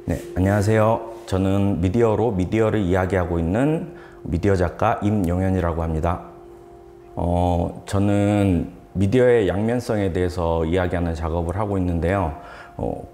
네, 안녕하세요. 저는 미디어로 미디어를 이야기하고 있는 미디어 작가 임용현이라고 합니다. 저는 미디어의 양면성에 대해서 이야기하는 작업을 하고 있는데요.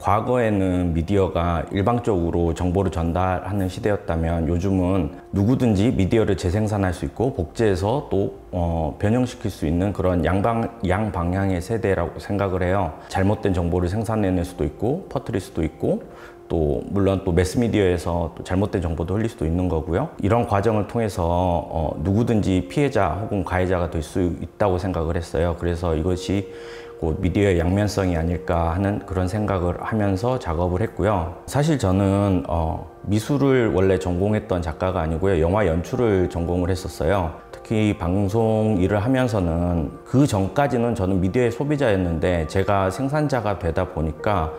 과거에는 미디어가 일방적으로 정보를 전달하는 시대였다면 요즘은 누구든지 미디어를 재생산할 수 있고 복제해서 또 변형시킬 수 있는 그런 양방향의 세대라고 생각을 해요. 잘못된 정보를 생산해낼 수도 있고 퍼뜨릴 수도 있고 또 물론 또 매스미디어에서 또 잘못된 정보도 흘릴 수도 있는 거고요. 이런 과정을 통해서 누구든지 피해자 혹은 가해자가 될 수 있다고 생각을 했어요. 그래서 이것이 곧 미디어의 양면성이 아닐까 하는 그런 생각을 하면서 작업을 했고요. 사실 저는 미술을 원래 전공했던 작가가 아니고요. 영화 연출을 전공을 했었어요. 특히 방송 일을 하면서는 그 전까지는 저는 미디어의 소비자였는데 제가 생산자가 되다 보니까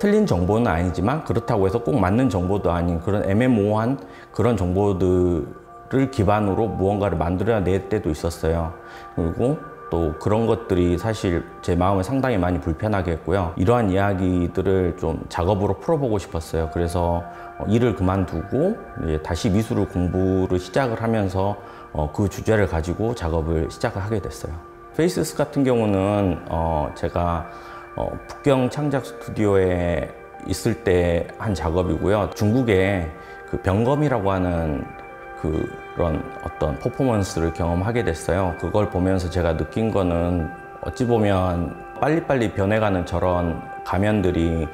틀린 정보는 아니지만 그렇다고 해서 꼭 맞는 정보도 아닌 그런 애매모호한 그런 정보들을 기반으로 무언가를 만들어낼 때도 있었어요. 그리고 또 그런 것들이 사실 제 마음을 상당히 많이 불편하게 했고요. 이러한 이야기들을 좀 작업으로 풀어보고 싶었어요. 그래서 일을 그만두고 다시 미술을 공부를 시작을 하면서 그 주제를 가지고 작업을 시작을 하게 됐어요. 페이스스 같은 경우는 제가 북경 창작 스튜디오에 있을 때 한 작업이고요. 중국의 그 병검이라고 하는 그런 어떤 퍼포먼스를 경험하게 됐어요. 그걸 보면서 제가 느낀 거는 어찌 보면 빨리빨리 변해가는 저런 가면들이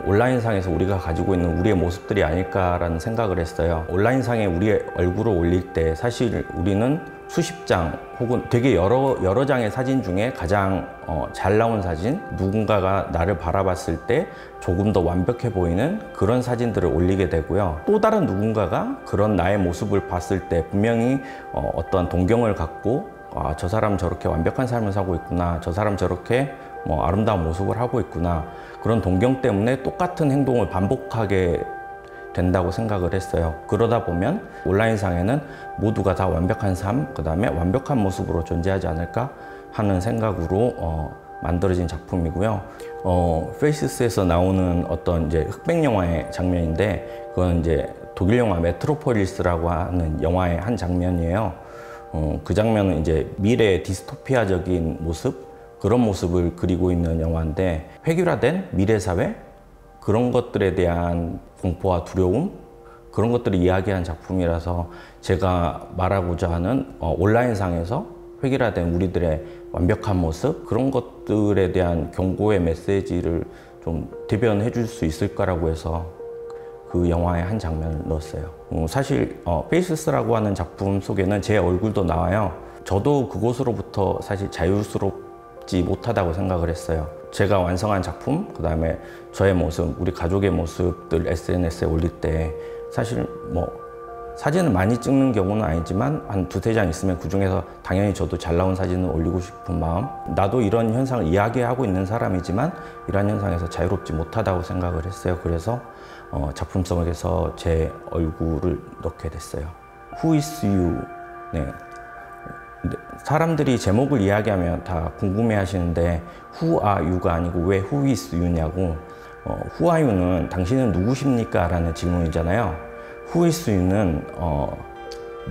온라인상에서 우리가 가지고 있는 우리의 모습들이 아닐까라는 생각을 했어요. 온라인상에 우리의 얼굴을 올릴 때 사실 우리는 수십 장 혹은 되게 여러 장의 사진 중에 가장 잘 나온 사진, 누군가가 나를 바라봤을 때 조금 더 완벽해 보이는 그런 사진들을 올리게 되고요. 또 다른 누군가가 그런 나의 모습을 봤을 때 분명히 어떤 동경을 갖고 저 사람 저렇게 완벽한 삶을 사고 있구나, 저 사람 저렇게 아름다운 모습을 하고 있구나, 그런 동경 때문에 똑같은 행동을 반복하게 된다고 생각을 했어요. 그러다 보면 온라인상에는 모두가 다 완벽한 삶, 그 다음에 완벽한 모습으로 존재하지 않을까 하는 생각으로 만들어진 작품이고요. 페이스스에서 나오는 어떤 이제 흑백 영화의 장면인데 그건 이제 독일 영화 메트로폴리스라고 하는 영화의 한 장면이에요. 그 장면은 이제 미래의 디스토피아적인 모습, 그런 모습을 그리고 있는 영화인데 획일화된 미래 사회, 그런 것들에 대한 공포와 두려움, 그런 것들을 이야기한 작품이라서 제가 말하고자 하는 온라인상에서 획일화된 우리들의 완벽한 모습, 그런 것들에 대한 경고의 메시지를 좀 대변해 줄 수 있을까라고 해서 그 영화의 한 장면을 넣었어요. 사실 페이스스라고 하는 작품 속에는 제 얼굴도 나와요. 저도 그곳으로부터 사실 자유스럽지 못하다고 생각을 했어요. 제가 완성한 작품, 그 다음에 저의 모습, 우리 가족의 모습들 SNS에 올릴 때 사실 사진을 많이 찍는 경우는 아니지만 한 두세 장 있으면 그중에서 당연히 저도 잘 나온 사진을 올리고 싶은 마음, 나도 이런 현상을 이야기하고 있는 사람이지만 이런 현상에서 자유롭지 못하다고 생각을 했어요. 그래서 작품 속에서 제 얼굴을 넣게 됐어요. Who is you? 네. 사람들이 제목을 이야기하면 다 궁금해 하시는데 Who are you가 아니고 왜 Who is you냐고. Who are you는 당신은 누구십니까? 라는 질문이잖아요. Who is you는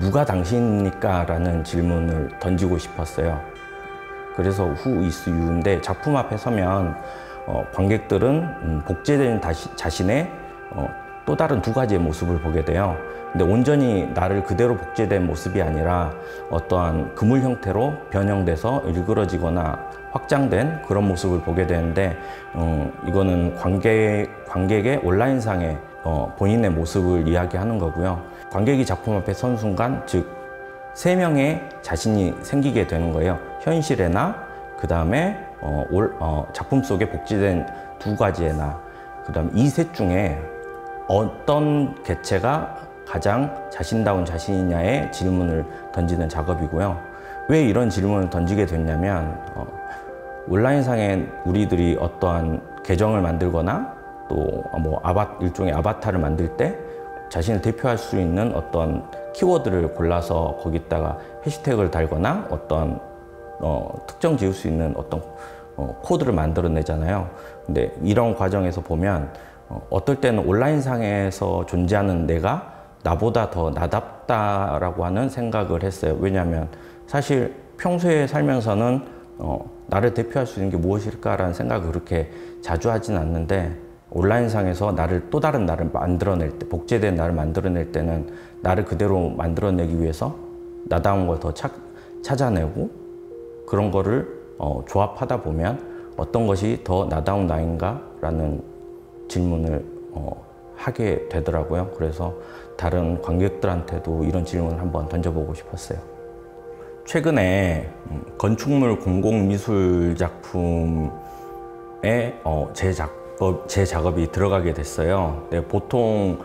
누가 당신입니까? 라는 질문을 던지고 싶었어요. 그래서 Who is you인데 작품 앞에 서면 관객들은 복제된 자신의 또 다른 두 가지의 모습을 보게 돼요. 근데 온전히 나를 그대로 복제된 모습이 아니라 어떠한 그물 형태로 변형돼서 일그러지거나 확장된 그런 모습을 보게 되는데 이거는 관객의 온라인상의 본인의 모습을 이야기하는 거고요. 관객이 작품 앞에 선 순간 즉 세 명의 자신이 생기게 되는 거예요. 현실의 나, 그 다음에 작품 속에 복제된 두 가지의 나, 그 다음에 이 셋 중에 어떤 개체가 가장 자신다운 자신이냐의 질문을 던지는 작업이고요. 왜 이런 질문을 던지게 됐냐면 온라인상에 우리들이 어떠한 계정을 만들거나 또 일종의 아바타를 만들 때 자신을 대표할 수 있는 어떤 키워드를 골라서 거기다가 해시태그를 달거나 어떤 특정 지을 수 있는 어떤 코드를 만들어내잖아요. 근데 이런 과정에서 보면 어떨 때는 온라인상에서 존재하는 내가 나보다 더 나답다라고 하는 생각을 했어요. 왜냐하면 사실 평소에 살면서는 나를 대표할 수 있는 게 무엇일까라는 생각을 그렇게 자주 하진 않는데, 온라인상에서 나를 또 다른 나를 만들어낼 때, 복제된 나를 만들어낼 때는 나를 그대로 만들어내기 위해서 나다운 걸 더 찾아내고, 그런 거를 조합하다 보면 어떤 것이 더 나다운 나인가? 라는 질문을 하게 되더라고요. 그래서 다른 관객들한테도 이런 질문을 한번 던져보고 싶었어요. 최근에 건축물 공공미술 작품에 제 작업이 들어가게 됐어요. 네, 보통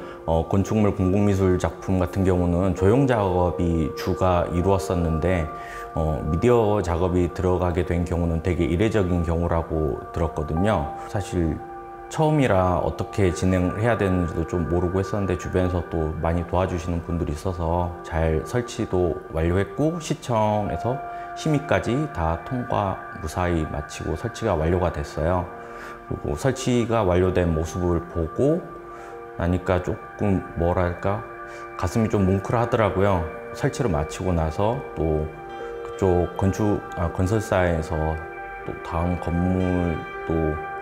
건축물 공공미술 작품 같은 경우는 조형 작업이 주가 이루었었는데 미디어 작업이 들어가게 된 경우는 되게 이례적인 경우라고 들었거든요. 사실 처음이라 어떻게 진행을 해야 되는지도 좀 모르고 했었는데, 주변에서 또 많이 도와주시는 분들이 있어서 잘 설치도 완료했고, 시청에서 심의까지 다 통과 무사히 마치고 설치가 완료가 됐어요. 그리고 설치가 완료된 모습을 보고 나니까 조금 뭐랄까 가슴이 좀 뭉클하더라고요. 설치를 마치고 나서 또 그쪽 건설사에서 또 다음 건물도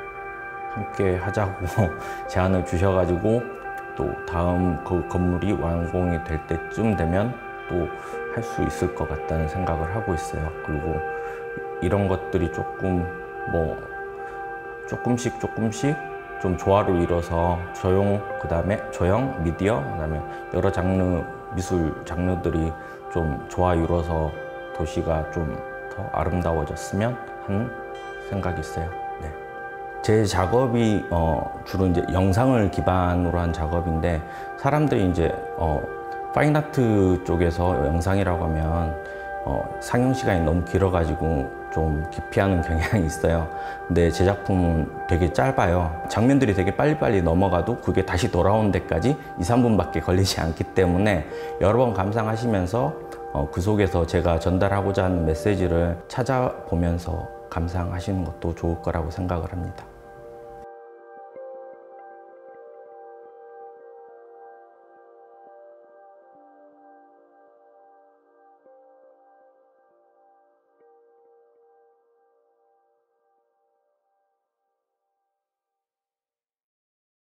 함께 하자고 제안을 주셔가지고, 또 다음 그 건물이 완공이 될 때쯤 되면 또 할 수 있을 것 같다는 생각을 하고 있어요. 그리고 이런 것들이 조금씩 좀 조화를 이뤄서 조형, 미디어, 그다음에 여러 미술 장르들이 좀 조화 이뤄서 도시가 좀 더 아름다워졌으면 하는 생각이 있어요. 네. 제 작업이 주로 이제 영상을 기반으로 한 작업인데, 사람들이 이제 파인아트 쪽에서 영상이라고 하면 상영 시간이 너무 길어가지고 좀 기피하는 경향이 있어요. 근데 제 작품은 되게 짧아요. 장면들이 되게 빨리빨리 넘어가도 그게 다시 돌아오는 데까지 2~3분밖에 걸리지 않기 때문에 여러 번 감상하시면서 그 속에서 제가 전달하고자 하는 메시지를 찾아보면서 감상하시는 것도 좋을 거라고 생각을 합니다.